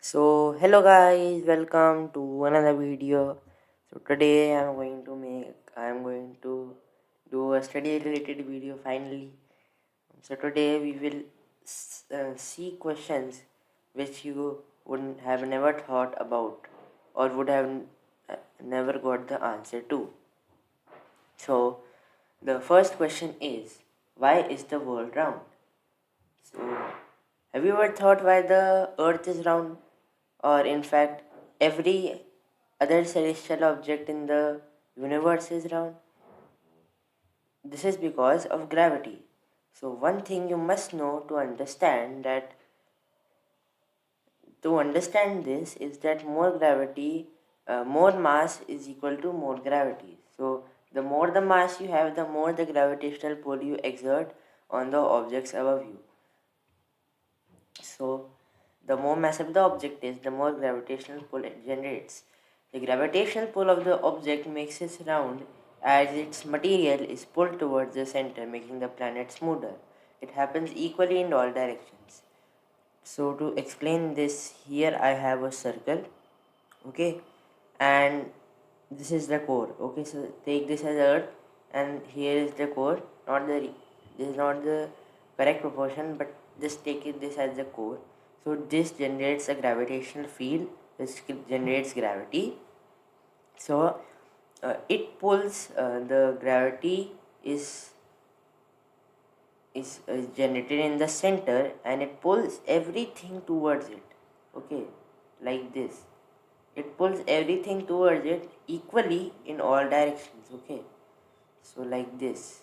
So hello guys, welcome to another video. So today I'm going to do a study related video finally. So today we will see questions which you would have never thought about or would have never got the answer to. So the first question is, why is the world round? So have you ever thought why the earth is round? Or in fact, every other celestial object in the universe is round? This is because of gravity. So one thing you must know to understand this is that more mass is equal to more gravity. So the more the mass you have, the more the gravitational pull you exert on the objects above you. So the more massive the object is, the more gravitational pull it generates. The gravitational pull of the object makes it round as its material is pulled towards the center, making the planet smoother. It happens equally in all directions. So to explain this, here I have a circle, okay, and this is the core. Okay, so take this as earth, and here is the core. This is not the correct proportion, but just take this as the core. So this generates a gravitational field. This generates gravity. So it pulls the gravity is is generated in the center, and it pulls everything towards it. Okay, like this. It pulls everything towards it equally in all directions. Okay, so like this.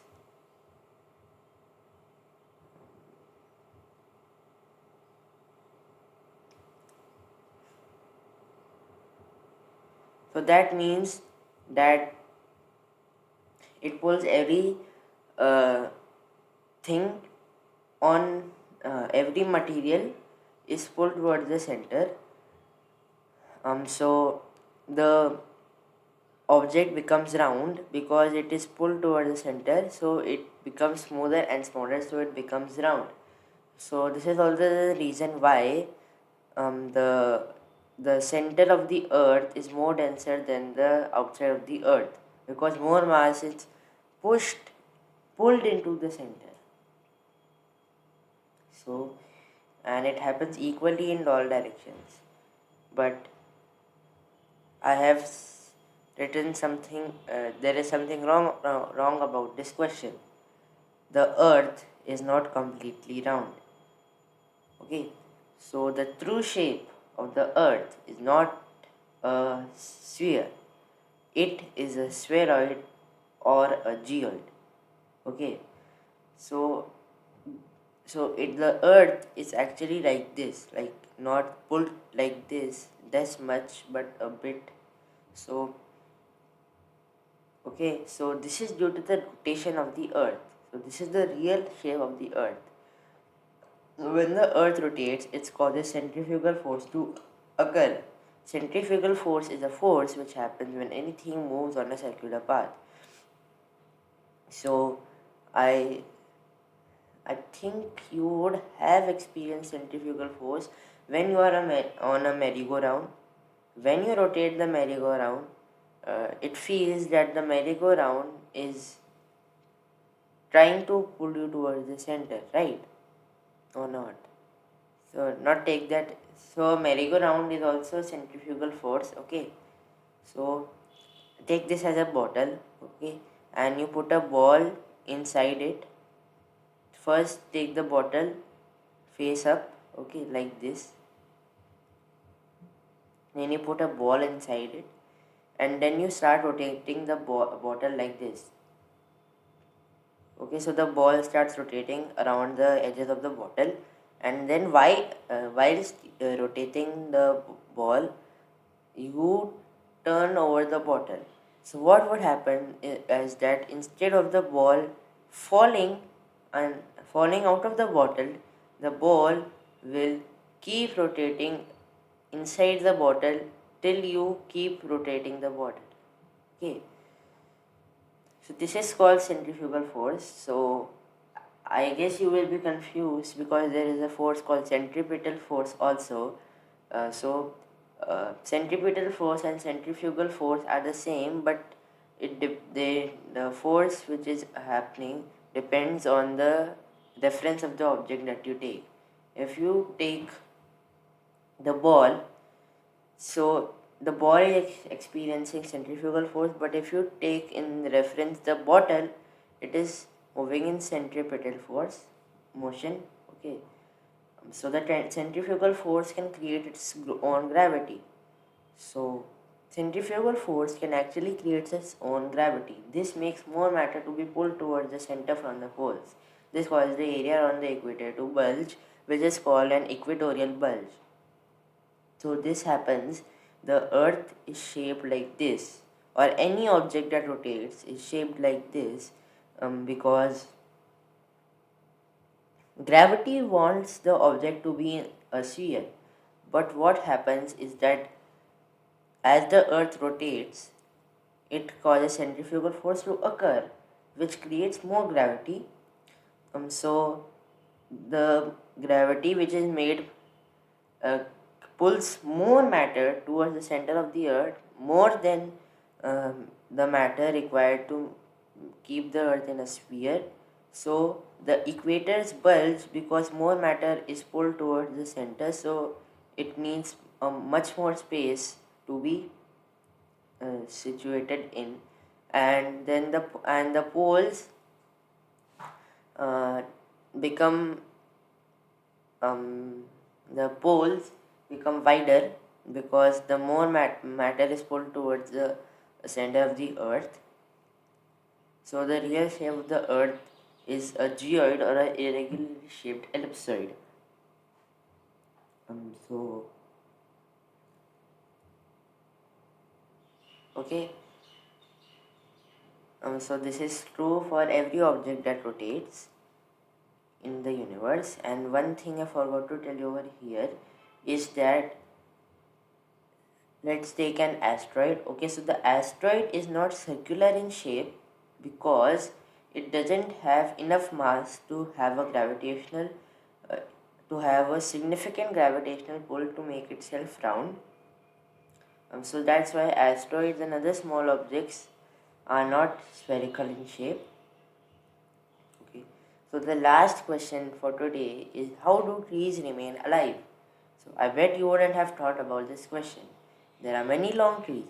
So that means that it pulls every uh, thing on every material is pulled towards the center. So the object becomes round because it is pulled towards the center, so it becomes smoother and smaller, so it becomes round. So this is also the reason why um, the the center of the earth is more denser than the outside of the earth, because more mass is pushed pulled into the center. So, and it happens equally in all directions. But I have written something. There is something wrong about this question. The earth is not completely round. Okay, so the true shape of the earth is not a sphere, it is a spheroid or a geoid. Okay, so the earth is actually like this, like not pulled like this much, but a bit. So okay, so this is due to the rotation of the earth. So this is the real shape of the earth. When the earth rotates, it causes centrifugal force to occur. Centrifugal force is a force which happens when anything moves on a circular path. So I I think you would have experienced centrifugal force when you are on a merry-go-round. When you rotate the merry-go-round, it feels that the merry-go-round is trying to pull you towards the center, right? Or not? So not take that. So merry-go-round is also centrifugal force. Okay. So take this as a bottle. Okay, and you put a ball inside it. First, take the bottle face up. Okay, like this. Then you put a ball inside it, and then you start rotating the bottle like this. Okay, so the ball starts rotating around the edges of the bottle, and then while rotating the ball, you turn over the bottle. So what would happen is that instead of the ball falling and falling out of the bottle, the ball will keep rotating inside the bottle till you keep rotating the bottle. Okay, so this is called centrifugal force. So I guess you will be confused because there is a force called centripetal force also. Centripetal force and centrifugal force are the same, but the force which is happening depends on the reference of the object that you take. If you take the ball, so the ball is experiencing centrifugal force, but if you take in reference the bottle, it is moving in centripetal force motion. Okay, so the centrifugal force can create its own gravity. So centrifugal force can actually create its own gravity. This makes more matter to be pulled towards the center from the poles. This causes the area around the equator to bulge, which is called an equatorial bulge. So this happens, the earth is shaped like this, or any object that rotates is shaped like this, because gravity wants the object to be a sphere. But what happens is that as the earth rotates, it causes centrifugal force to occur, which creates more gravity. So the gravity which is made uh, pulls more matter towards the center of the earth more than the matter required to keep the earth in a sphere. So the equators bulge because more matter is pulled towards the center, so it needs much more space to be situated in. And then the poles uh, become um, the poles become wider because the more matter is pulled towards the center of the earth. So the real shape of the earth is a geoid or an irregularly shaped ellipsoid. So okay. So this is true for every object that rotates in the universe. And one thing I forgot to tell you over here is that let's take an asteroid. Okay, so the asteroid is not circular in shape because it doesn't have enough mass to have a uh, significant gravitational pull to make itself round. So that's why asteroids and other small objects are not spherical in shape. Okay. So the last question for today is, how do trees remain alive? So I bet you wouldn't have thought about this question. There are many long trees.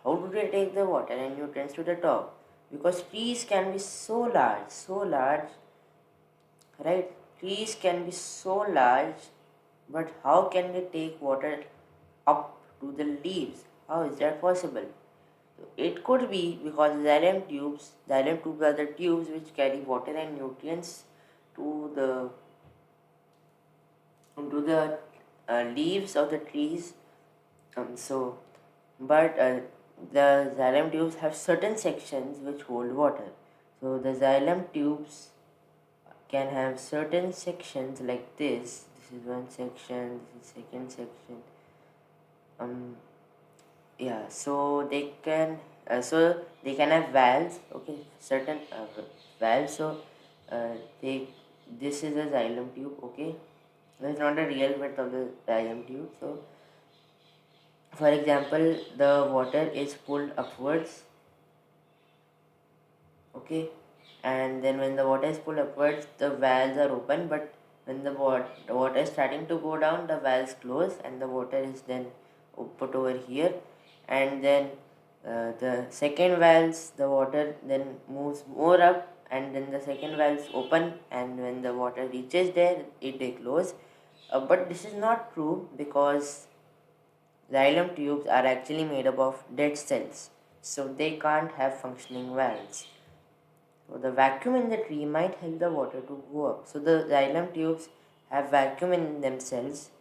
How do they take the water and nutrients to the top? Because trees can be so large, right? Trees can be so large, but how can they take water up to the leaves? How is that possible? It could be because xylem tubes are the tubes which carry water and nutrients to the leaves of the trees. So, but the xylem tubes have certain sections which hold water. So the xylem tubes can have certain sections like this. This is one section. This is second section. Yeah, so they can have valves. Okay, certain valves. So they this is a xylem tube. Okay, it's not a real width of the xylem tube. So for example, the water is pulled upwards. Okay, and then when the water is pulled upwards, the valves are open, but when the water is starting to go down, the valves close and the water is then put over here. And then the second valves, the water then moves more up, and then the second valves open, and when the water reaches there, they close. But this is not true because xylem tubes are actually made up of dead cells, so they can't have functioning valves. So the vacuum in the tree might help the water to go up. So the xylem tubes have vacuum in themselves.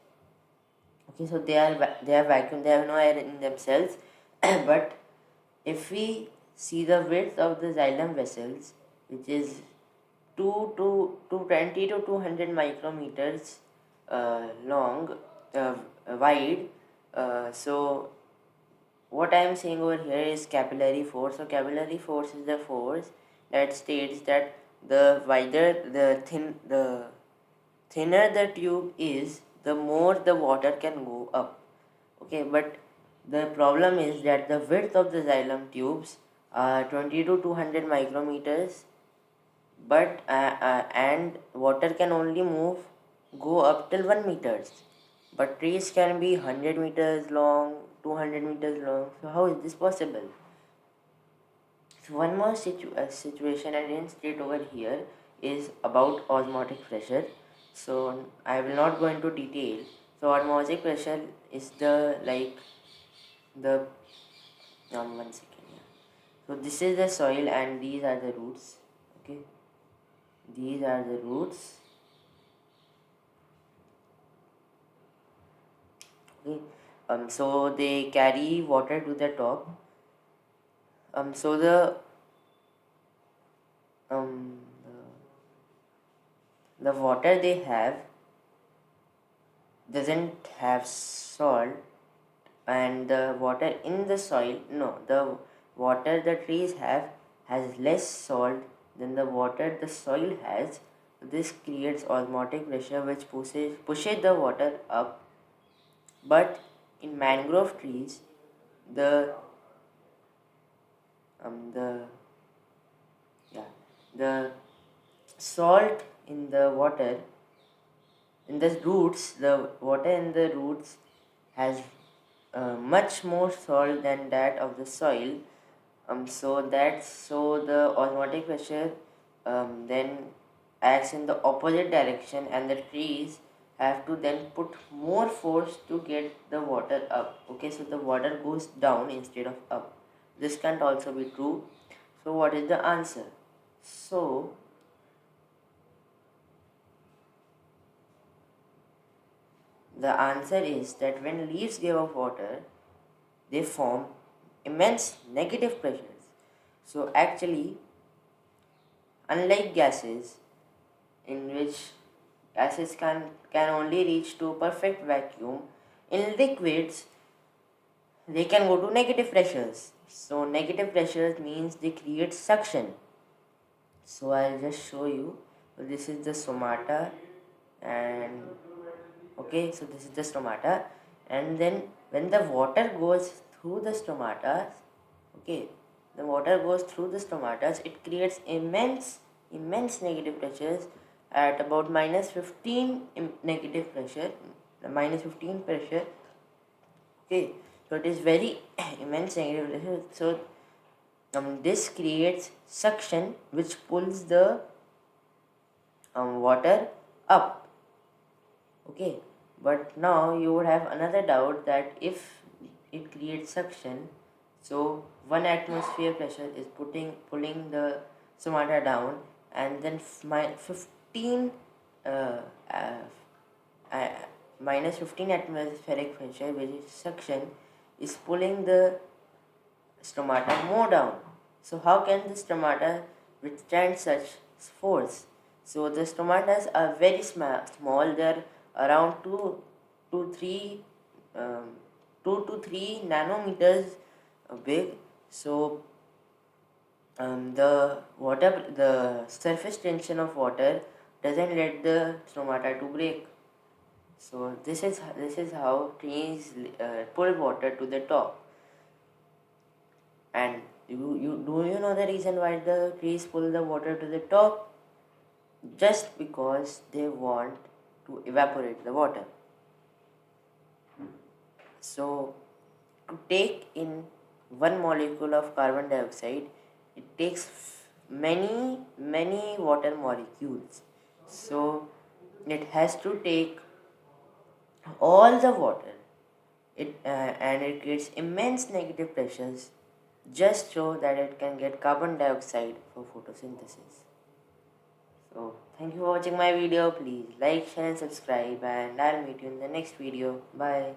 Okay, so they are vacuum. They have no air in themselves. But if we see the width of the xylem vessels, which is 220 to 200 micrometers long, wide. So what I am saying over here is capillary force. So capillary force is the force that states that the thinner the tube is, the more the water can go up. Okay, but the problem is that the width of the xylem tubes are 20 to 200 micrometers, but and water can only go up till 1 meters, but trees can be 100 meters long, 200 meters long. So how is this possible? So one more situation I didn't state over here is about osmotic pressure. So I will not go into detail. So osmotic pressure is the the 1 second. Yeah. So this is the soil and these are the roots. Okay, these are the roots. Okay, so they carry water to the top. So um the water they have doesn't have salt, and the water in the soil, no, the water the trees have has less salt than the water the soil has. This creates osmotic pressure which pushes the water up. But in mangrove trees, the the yeah the salt in the water, in the roots, the water in the roots has much more salt than that of the soil. So the osmotic pressure then acts in the opposite direction, and the trees have to then put more force to get the water up. Okay, so the water goes down instead of up. This can't also be true. So what is the answer? So the answer is that when leaves give off water, they form immense negative pressures. So actually, unlike gases, in which gases can only reach to perfect vacuum, in liquids they can go to negative pressures. So negative pressures means they create suction. So I'll just show you. So this is the stomata, and okay, so this is the stomata, and then when the water goes through the stomatas, okay, the water goes through the stomatas, it creates immense negative pressures at about minus 15 negative pressure, minus 15 pressure. Okay, so it is very immense negative pressure. So this creates suction which pulls the water up. Okay, but now you would have another doubt that if it creates suction, so 1 atmosphere pressure is pulling the stomata down, and then my 15 uh, uh, uh, minus 15 atmospheric pressure, which is suction, is pulling the stomata more down. So how can the stomata withstand such force? So the stomatas are very small. They're around 2 to 3 um, 2 to 3 nanometers big. So the surface tension of water doesn't let the stomata to break. So this is how trees pull water to the top. And you know the reason why the trees pull the water to the top? Just because they want to evaporate the water. So to take in 1 molecule of carbon dioxide, it takes many water molecules. So it has to take all the water, and it creates immense negative pressures just so that it can get carbon dioxide for photosynthesis. So thank you for watching my video. Please like, share and subscribe, and I'll meet you in the next video. Bye.